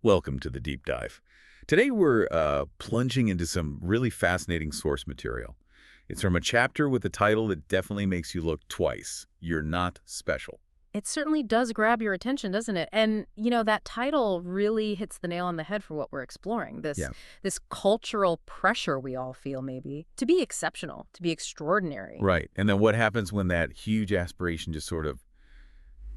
Welcome to the deep dive. Today we're plunging into some really fascinating source material. It's from a chapter with a title that definitely makes you look twice. You're not special. It certainly does grab your attention, doesn't it? And, that title really hits the nail on the head for what we're exploring. This Yeah. this cultural pressure we all feel, maybe, to be exceptional, to be extraordinary. Right. And then what happens when that huge aspiration just sort of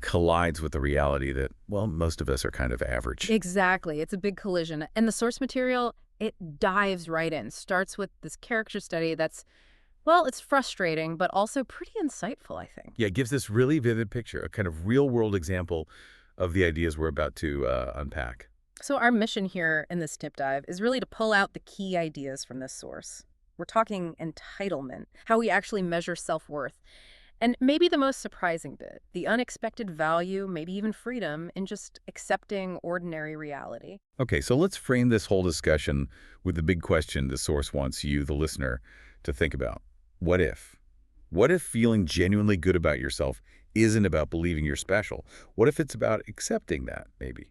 collides with the reality that, well, most of us are kind of average? Exactly. It's a big collision. And the source material, it dives right in. Starts with this character study that's, well, it's frustrating, but also pretty insightful, I think. Yeah, it gives this really vivid picture, a kind of real-world example of the ideas we're about to unpack. So our mission here in this tip dive is really to pull out the key ideas from this source. We're talking entitlement, how we actually measure self-worth. And maybe the most surprising bit, the unexpected value, maybe even freedom, in just accepting ordinary reality. Okay, so let's frame this whole discussion with the big question the source wants you, the listener, to think about. What if? What if feeling genuinely good about yourself isn't about believing you're special? What if it's about accepting that, maybe?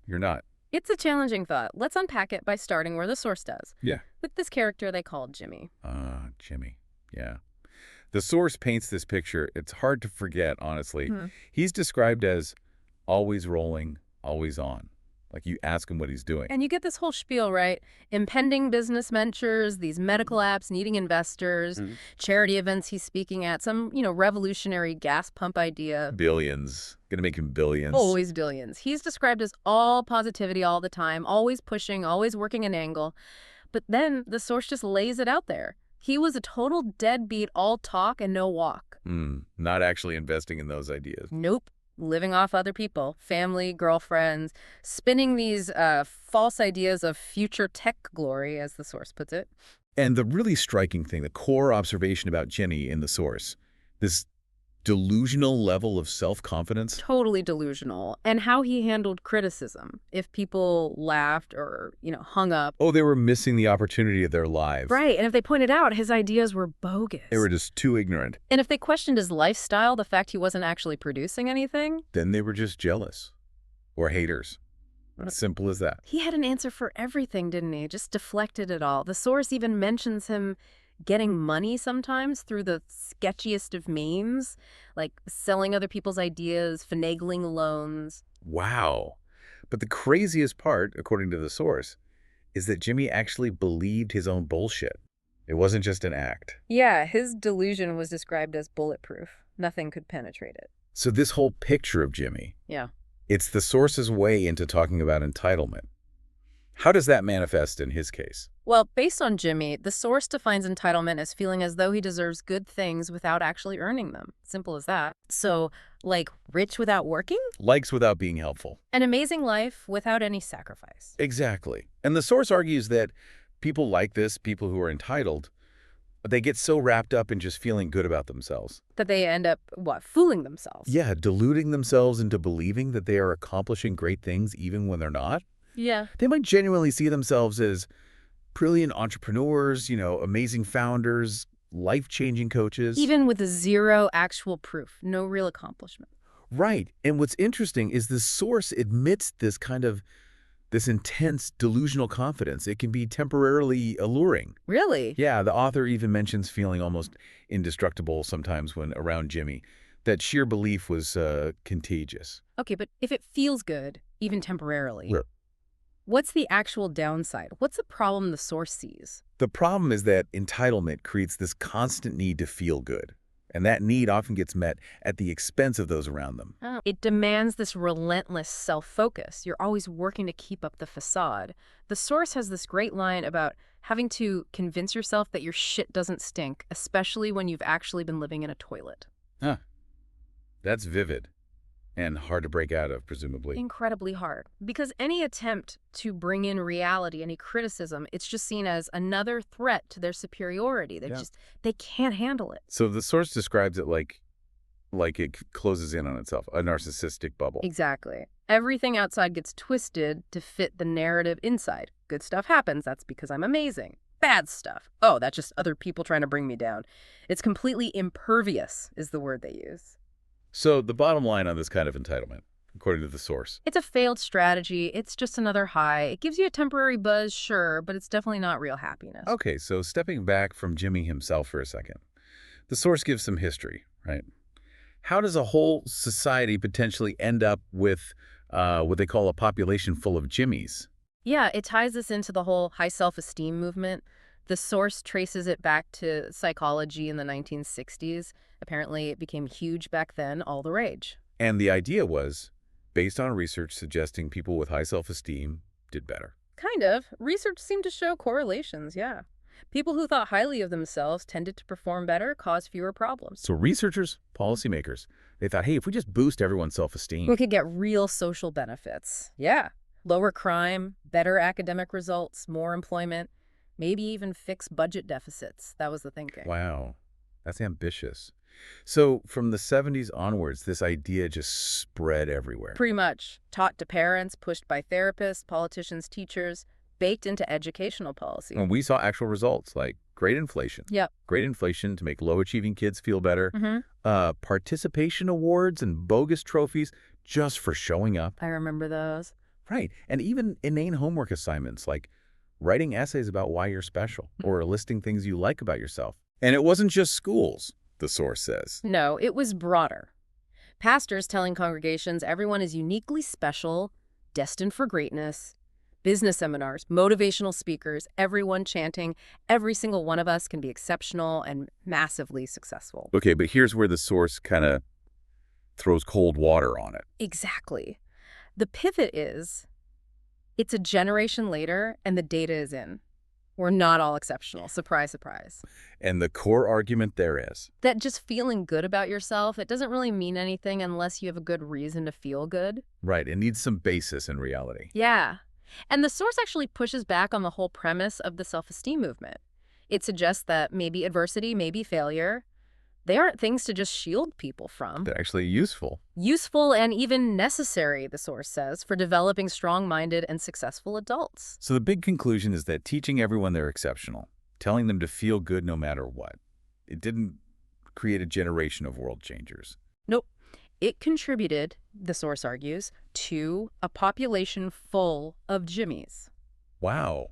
You're not. It's a challenging thought. Let's unpack it by starting where the source does, Yeah. with this character they call Jimmy. Jimmy. Yeah. The source paints this picture. It's hard to forget, honestly. He's described as always rolling, always on. Like you ask him what he's doing. And you get this whole spiel, right? Impending business ventures, these medical apps needing investors, charity events he's speaking at, some, revolutionary gas pump idea. Billions. Gonna make him billions. Always billions. He's described as all positivity all the time, always pushing, always working an angle. But then the source just lays it out there. He was a total deadbeat, all talk and no walk. Not actually investing in those ideas. Nope. Living off other people, family, girlfriends, spinning these false ideas of future tech glory, as the source puts it. And the really striking thing, the core observation about Jimmy in the source, this delusional level of self-confidence. Totally delusional. And how he handled criticism. If people laughed or, hung up. Oh, they were missing the opportunity of their lives. Right. And if they pointed out his ideas were bogus. They were just too ignorant. And if they questioned his lifestyle, the fact he wasn't actually producing anything. Then they were just jealous. Or haters. Simple as that. He had an answer for everything, didn't he? Just deflected it all. The source even mentions him getting money sometimes through the sketchiest of means, like selling other people's ideas, finagling loans. Wow. But the craziest part, according to the source, is that Jimmy actually believed his own bullshit. It wasn't just an act. Yeah, his delusion was described as bulletproof. Nothing could penetrate it. So this whole picture of Jimmy, Yeah. it's the source's way into talking about entitlement. How does that manifest in his case? Well, based on Jimmy, the source defines entitlement as feeling as though he deserves good things without actually earning them. Simple as that. So, like rich without working? Likes without being helpful. An amazing life without any sacrifice. Exactly. And the source argues that people like this, people who are entitled, they get so wrapped up in just feeling good about themselves. That they end up, fooling themselves. Yeah, deluding themselves into believing that they are accomplishing great things even when they're not. Yeah. They might genuinely see themselves as brilliant entrepreneurs, amazing founders, life-changing coaches. Even with zero actual proof, no real accomplishment. Right. And what's interesting is the source admits this intense delusional confidence. It can be temporarily alluring. Really? Yeah, the author even mentions feeling almost indestructible sometimes when around Jimmy. That sheer belief was contagious. Okay, but if it feels good, even temporarily, Yeah. what's the actual downside? What's the problem the source sees? The problem is that entitlement creates this constant need to feel good. And that need often gets met at the expense of those around them. Oh. It demands this relentless self-focus. You're always working to keep up the facade. The source has this great line about having to convince yourself that your shit doesn't stink, especially when you've actually been living in a toilet. Huh. That's vivid. And hard to break out of, presumably. Incredibly hard. Because any attempt to bring in reality, any criticism, it's just seen as another threat to their superiority. They can't handle it. So the source describes it like it closes in on itself, a narcissistic bubble. Exactly. Everything outside gets twisted to fit the narrative inside. Good stuff happens, that's because I'm amazing. Bad stuff. Oh, that's just other people trying to bring me down. It's completely impervious, is the word they use. So the bottom line on this kind of entitlement, according to the source. It's a failed strategy. It's just another high. It gives you a temporary buzz, sure, but it's definitely not real happiness. Okay, so stepping back from Jimmy himself for a second, the source gives some history, right? How does a whole society potentially end up with what they call a population full of Jimmys? Yeah, it ties this into the whole high self-esteem movement. The source traces it back to psychology in the 1960s. Apparently, it became huge back then, all the rage. And the idea was, based on research suggesting people with high self-esteem did better. Kind of. Research seemed to show correlations, yeah. People who thought highly of themselves tended to perform better, cause fewer problems. So researchers, policymakers, they thought, hey, if we just boost everyone's self-esteem. We could get real social benefits. Yeah. Lower crime, better academic results, more employment, maybe even fix budget deficits. That was the thinking. Wow, that's ambitious. So from the 70s onwards, this idea just spread everywhere. Pretty much. Taught to parents, pushed by therapists, politicians, teachers, baked into educational policy. And we saw actual results like great inflation. Yep. Great inflation to make low-achieving kids feel better. Mm-hmm. Participation awards and bogus trophies just for showing up. I remember those. Right. And even inane homework assignments like writing essays about why you're special or listing things you like about yourself. And it wasn't just schools, the source says. No, it was broader. Pastors telling congregations everyone is uniquely special, destined for greatness. Business seminars, motivational speakers, everyone chanting, every single one of us can be exceptional and massively successful. Okay, but here's where the source kind of throws cold water on it. Exactly. The pivot is, it's a generation later and the data is in. We're not all exceptional. Surprise, surprise. And the core argument there is That just feeling good about yourself, it doesn't really mean anything unless you have a good reason to feel good. right, it needs some basis in reality. Yeah. And the source actually pushes back on the whole premise of the self-esteem movement. It suggests that maybe adversity, maybe failure, they aren't things to just shield people from. They're actually useful. Useful and even necessary, the source says, for developing strong-minded and successful adults. So the big conclusion is that teaching everyone they're exceptional, telling them to feel good no matter what, it didn't create a generation of world changers. Nope. It contributed, the source argues, to a population full of Jimmys. Wow.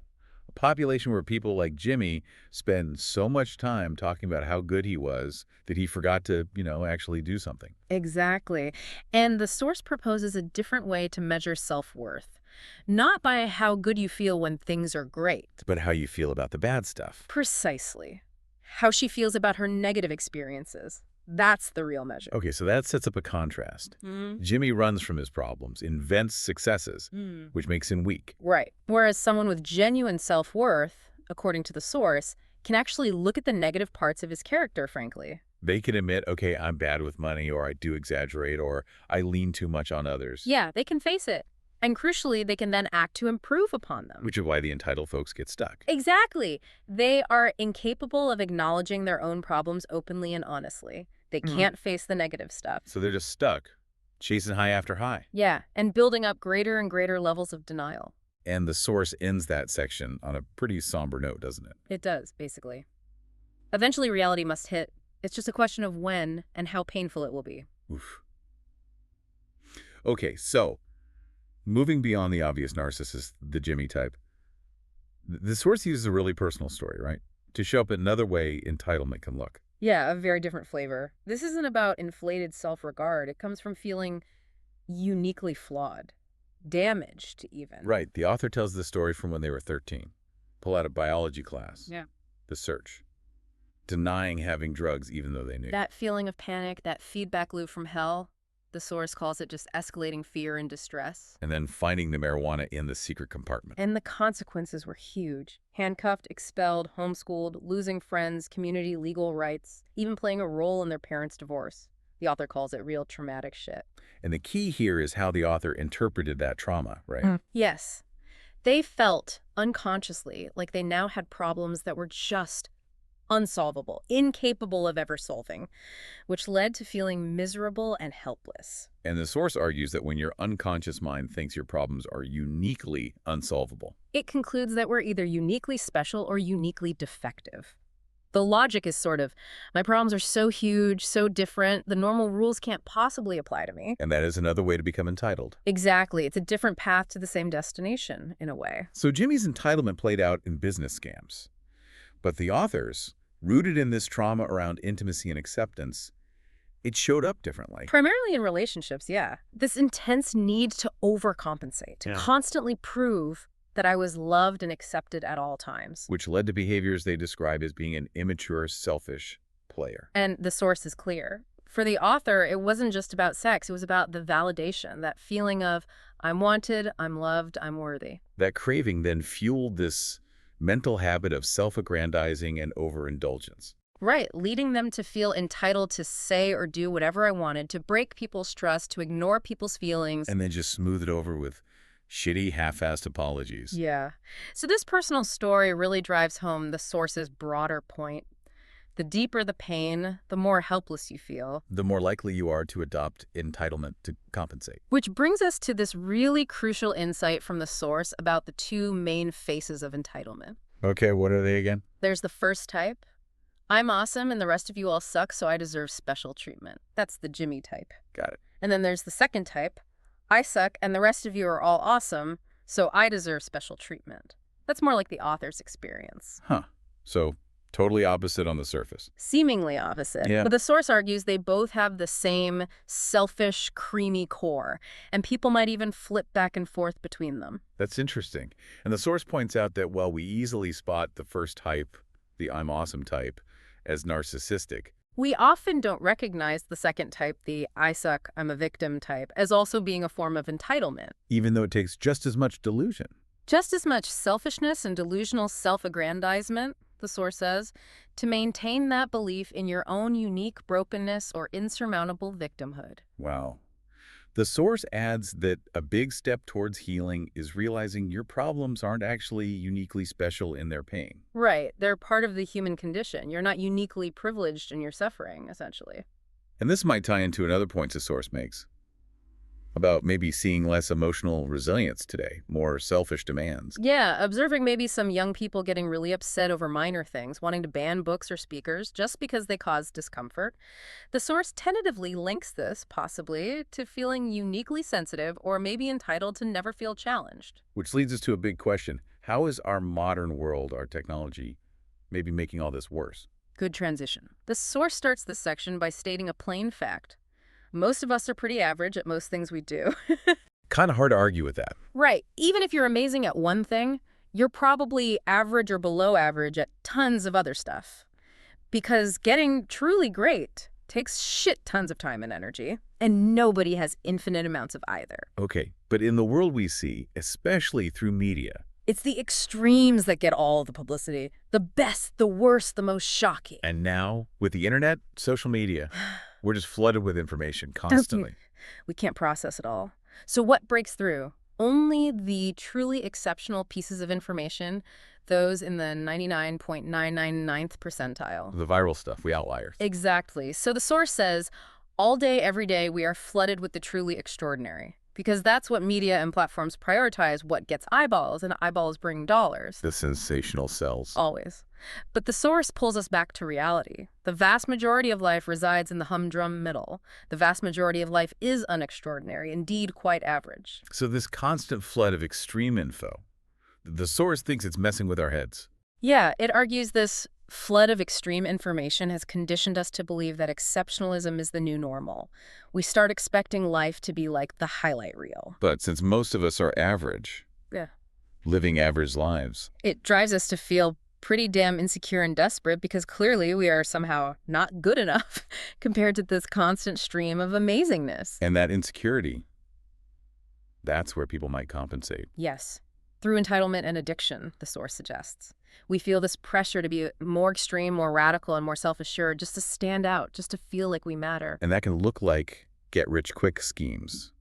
A population where people like Jimmy spend so much time talking about how good he was that he forgot to, actually do something. Exactly. And the source proposes a different way to measure self-worth. Not by how good you feel when things are great. But how you feel about the bad stuff. Precisely. How she feels about her negative experiences. That's the real measure. Okay, so that sets up a contrast. Jimmy runs from his problems, invents successes, which makes him weak. Right. Whereas someone with genuine self-worth, according to the source, can actually look at the negative parts of his character, frankly. They can admit, okay, I'm bad with money, or I do exaggerate, or I lean too much on others. Yeah, they can face it. And crucially, they can then act to improve upon them. Which is why the entitled folks get stuck. Exactly. They are incapable of acknowledging their own problems openly and honestly. They can't face the negative stuff. So they're just stuck, chasing high after high. Yeah, and building up greater and greater levels of denial. And the source ends that section on a pretty somber note, doesn't it? It does, basically. Eventually, reality must hit. It's just a question of when and how painful it will be. Oof. Okay, so moving beyond the obvious narcissist, the Jimmy type, the source uses a really personal story, right? To show up another way entitlement can look. Yeah, a very different flavor. This isn't about inflated self-regard. It comes from feeling uniquely flawed, damaged even. Right. The author tells the story from when they were 13. Pull out a biology class. Yeah. The search. Denying having drugs even though they knew. That feeling of panic, that feedback loop from hell, the source calls it just escalating fear and distress. And then finding the marijuana in the secret compartment. And the consequences were huge. Handcuffed, expelled, homeschooled, losing friends, community legal rights, even playing a role in their parents' divorce. The author calls it real traumatic shit. And the key here is how the author interpreted that trauma, right? Yes. They felt unconsciously like they now had problems that were just unsolvable, incapable of ever solving, which led to feeling miserable and helpless. And the source argues that when your unconscious mind thinks your problems are uniquely unsolvable. It concludes that we're either uniquely special or uniquely defective. The logic is sort of, my problems are so huge, so different, the normal rules can't possibly apply to me. And that is another way to become entitled. Exactly. It's a different path to the same destination, in a way. So Jimmy's entitlement played out in business scams. But the authors, rooted in this trauma around intimacy and acceptance, it showed up differently. Primarily in relationships, yeah. This intense need to overcompensate, to constantly prove that I was loved and accepted at all times. Which led to behaviors they describe as being an immature, selfish player. And the source is clear. For the author, it wasn't just about sex. It was about the validation, that feeling of, I'm wanted, I'm loved, I'm worthy. That craving then fueled this mental habit of self-aggrandizing and overindulgence. Right, leading them to feel entitled to say or do whatever I wanted, to break people's trust, to ignore people's feelings. And then just smooth it over with shitty, half-assed apologies. Yeah. So this personal story really drives home the source's broader point. The deeper the pain, the more helpless you feel. The more likely you are to adopt entitlement to compensate. Which brings us to this really crucial insight from the source about the two main faces of entitlement. Okay, what are they again? There's the first type. I'm awesome and the rest of you all suck, so I deserve special treatment. That's the Jimmy type. Got it. And then there's the second type. I suck and the rest of you are all awesome, so I deserve special treatment. That's more like the author's experience. Huh. So totally opposite on the surface. Seemingly opposite. Yeah. But the source argues they both have the same selfish, creamy core, and people might even flip back and forth between them. That's interesting. And the source points out that while we easily spot the first type, the I'm awesome type, as narcissistic, we often don't recognize the second type, the I suck, I'm a victim type, as also being a form of entitlement. even though it takes just as much delusion. Just as much selfishness and delusional self-aggrandizement, the source says, to maintain that belief in your own unique brokenness or insurmountable victimhood. Wow. The source adds that a big step towards healing is realizing your problems aren't actually uniquely special in their pain. Right. They're part of the human condition. You're not uniquely privileged in your suffering, essentially. And this might tie into another point the source makes about maybe seeing less emotional resilience today, more selfish demands. Yeah, observing maybe some young people getting really upset over minor things, wanting to ban books or speakers just because they cause discomfort. The source tentatively links this, possibly, to feeling uniquely sensitive or maybe entitled to never feel challenged. Which leads us to a big question. How is our modern world, our technology, maybe making all this worse? Good transition. The source starts this section by stating a plain fact. Most of us are pretty average at most things we do. Kind of hard to argue with that. Right. Even if you're amazing at one thing, you're probably average or below average at tons of other stuff. Because getting truly great takes shit tons of time and energy, and nobody has infinite amounts of either. Okay, but in the world we see, especially through media, It's the extremes that get all the publicity. The best, the worst, the most shocking. and now with the internet, social media, we're just flooded with information constantly. We can't process it all. So what breaks through? Only the truly exceptional pieces of information, those in the 99.999th percentile. The viral stuff, we outliers. Exactly. So the source says, all day, every day, we are flooded with the truly extraordinary. Because that's what media and platforms prioritize, what gets eyeballs, and eyeballs bring dollars. The sensational sells. Always. But the source pulls us back to reality. The vast majority of life resides in the humdrum middle. The vast majority of life is unextraordinary, indeed quite average. So this constant flood of extreme info, the source thinks it's messing with our heads. Yeah, it argues this flood of extreme information has conditioned us to believe that exceptionalism is the new normal. We start expecting life to be like the highlight reel. But since most of us are average, Yeah. living average lives, It drives us to feel pretty damn insecure and desperate because clearly we are somehow not good enough compared to this constant stream of amazingness. and that insecurity, that's where people might compensate. Yes, through entitlement and addiction, the source suggests. We feel this pressure to be more extreme, more radical, and more self-assured, just to stand out, just to feel like we matter. And that can look like get-rich-quick schemes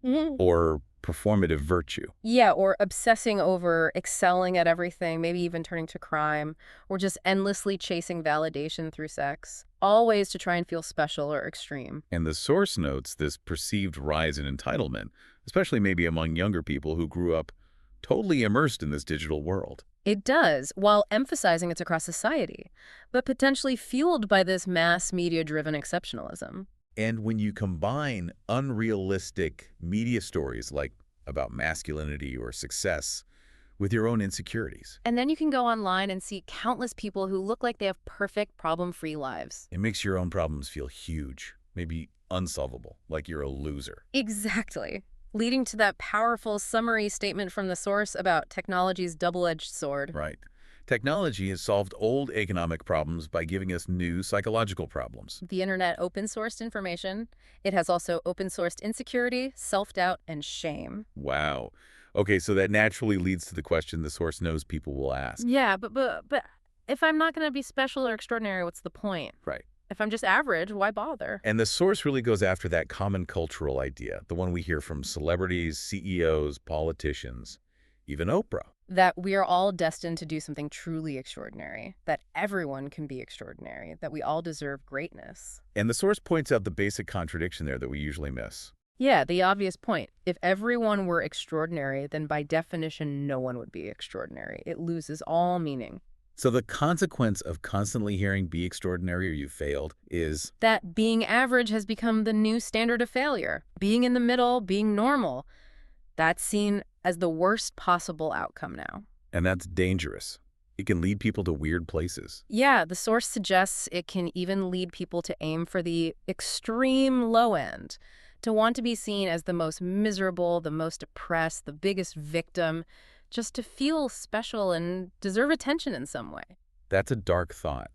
or performative virtue. Yeah, or obsessing over excelling at everything, maybe even turning to crime, or just endlessly chasing validation through sex, all ways to try and feel special or extreme. And the source notes this perceived rise in entitlement, especially maybe among younger people who grew up totally immersed in this digital world. It does, while emphasizing it's across society, but potentially fueled by this mass media-driven exceptionalism. And when you combine unrealistic media stories like about masculinity or success with your own insecurities, And then you can go online and see countless people who look like they have perfect, problem-free lives. it makes your own problems feel huge, maybe unsolvable, like you're a loser. Exactly. Leading to that powerful summary statement from the source about technology's double-edged sword. Right. Technology has solved old economic problems by giving us new psychological problems. The internet open-sourced information. It has also open-sourced insecurity, self-doubt, and shame. Wow. Okay, so that naturally leads to the question the source knows people will ask. Yeah, but if I'm not going to be special or extraordinary, what's the point? Right. If I'm just average, why bother? And the source really goes after that common cultural idea, the one we hear from celebrities, CEOs, politicians, even Oprah. That we are all destined to do something truly extraordinary, that everyone can be extraordinary, that we all deserve greatness. And the source points out the basic contradiction there that we usually miss. Yeah, the obvious point. If everyone were extraordinary, then by definition, no one would be extraordinary. It loses all meaning. So the consequence of constantly hearing "be extraordinary" or "you failed" is, That being average has become the new standard of failure. Being in the middle, being normal, that's seen as the worst possible outcome now. and that's dangerous. It can lead people to weird places. Yeah, the source suggests it can even lead people to aim for the extreme low end, to want to be seen as the most miserable, the most oppressed, the biggest victim, just to feel special and deserve attention in some way. That's a dark thought.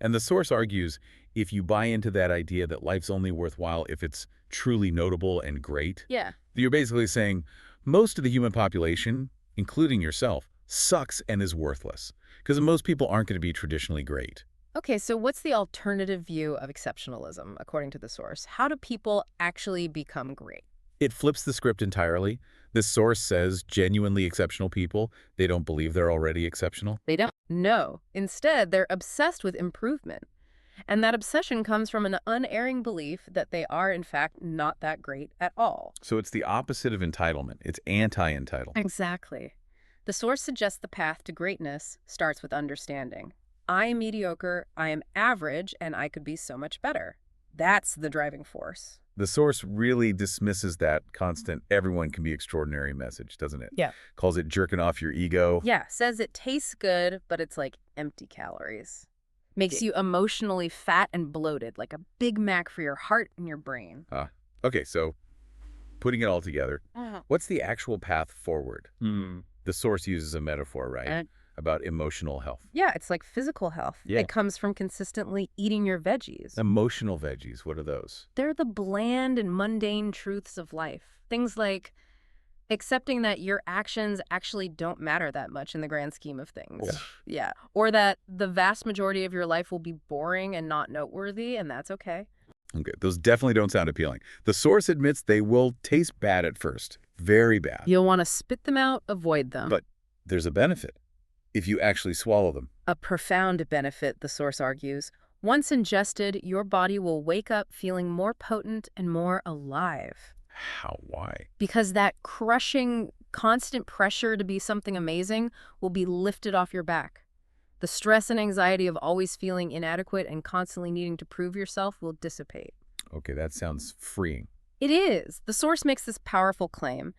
And the source argues if you buy into that idea that life's only worthwhile if it's truly notable and great, Yeah. you're basically saying most of the human population, including yourself, sucks and is worthless. Because most people aren't going to be traditionally great. Okay, so what's the alternative view of exceptionalism, according to the source? How do people actually become great? It flips the script entirely. This source says genuinely exceptional people, they don't believe they're already exceptional. They don't. No. Instead, they're obsessed with improvement. And that obsession comes from an unerring belief that they are, in fact, not that great at all. So it's the opposite of entitlement. It's anti-entitlement. Exactly. The source suggests the path to greatness starts with understanding. I am mediocre, I am average, and I could be so much better. That's the driving force. The source really dismisses that constant everyone can be extraordinary message, doesn't it? Yeah. Calls it jerking off your ego. Yeah, says it tastes good, but it's like empty calories. Makes you emotionally fat and bloated, like a Big Mac for your heart and your brain. Okay, so putting it all together, what's the actual path forward? The source uses a metaphor, right? About emotional health. Yeah, it's like physical health. Yeah. It comes from consistently eating your veggies. Emotional veggies, what are those? They're the bland and mundane truths of life. Things like accepting that your actions actually don't matter that much in the grand scheme of things. Yeah. Or that the vast majority of your life will be boring and not noteworthy, and that's okay. Okay, those definitely don't sound appealing. The source admits they will taste bad at first. Very bad. You'll want to spit them out, avoid them. But there's a benefit if you actually swallow them. A profound benefit, the source argues. Once ingested, your body will wake up feeling more potent and more alive. How? Why? Because that crushing, constant pressure to be something amazing will be lifted off your back. The stress and anxiety of always feeling inadequate and constantly needing to prove yourself will dissipate. Okay, that sounds freeing. It is. The source makes this powerful claim.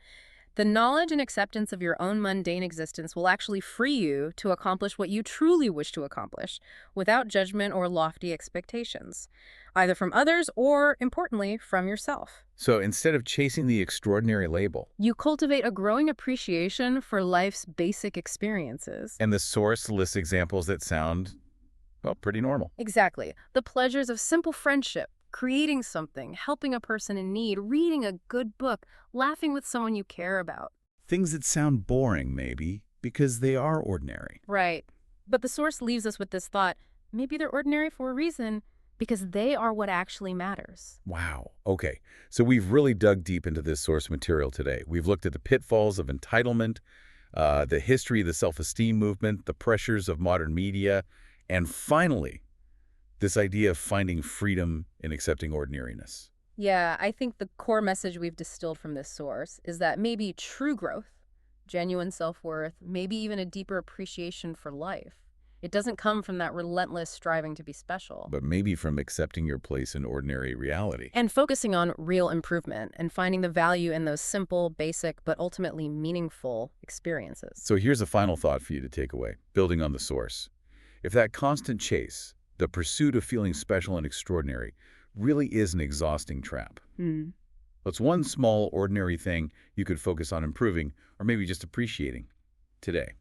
The knowledge and acceptance of your own mundane existence will actually free you to accomplish what you truly wish to accomplish, without judgment or lofty expectations, either from others or, importantly, from yourself. So instead of chasing the extraordinary label, You cultivate a growing appreciation for life's basic experiences. and the source lists examples that sound, well, pretty normal. Exactly. The pleasures of simple friendship, creating something, helping a person in need, reading a good book, laughing with someone you care about. Things that sound boring, maybe, because they are ordinary. Right. But the source leaves us with this thought, maybe they're ordinary for a reason, because they are what actually matters. Wow. Okay, so we've really dug deep into this source material today. We've looked at the pitfalls of entitlement, the history of the self-esteem movement, the pressures of modern media, and finally, this idea of finding freedom in accepting ordinariness. Yeah, I think the core message we've distilled from this source is that maybe true growth, genuine self-worth, maybe even a deeper appreciation for life. It doesn't come from that relentless striving to be special. But maybe from accepting your place in ordinary reality. And focusing on real improvement and finding the value in those simple, basic, but ultimately meaningful experiences. So here's a final thought for you to take away, building on the source. If that constant chase, the pursuit of feeling special and extraordinary, really is an exhausting trap, what's one small, ordinary thing you could focus on improving or maybe just appreciating today?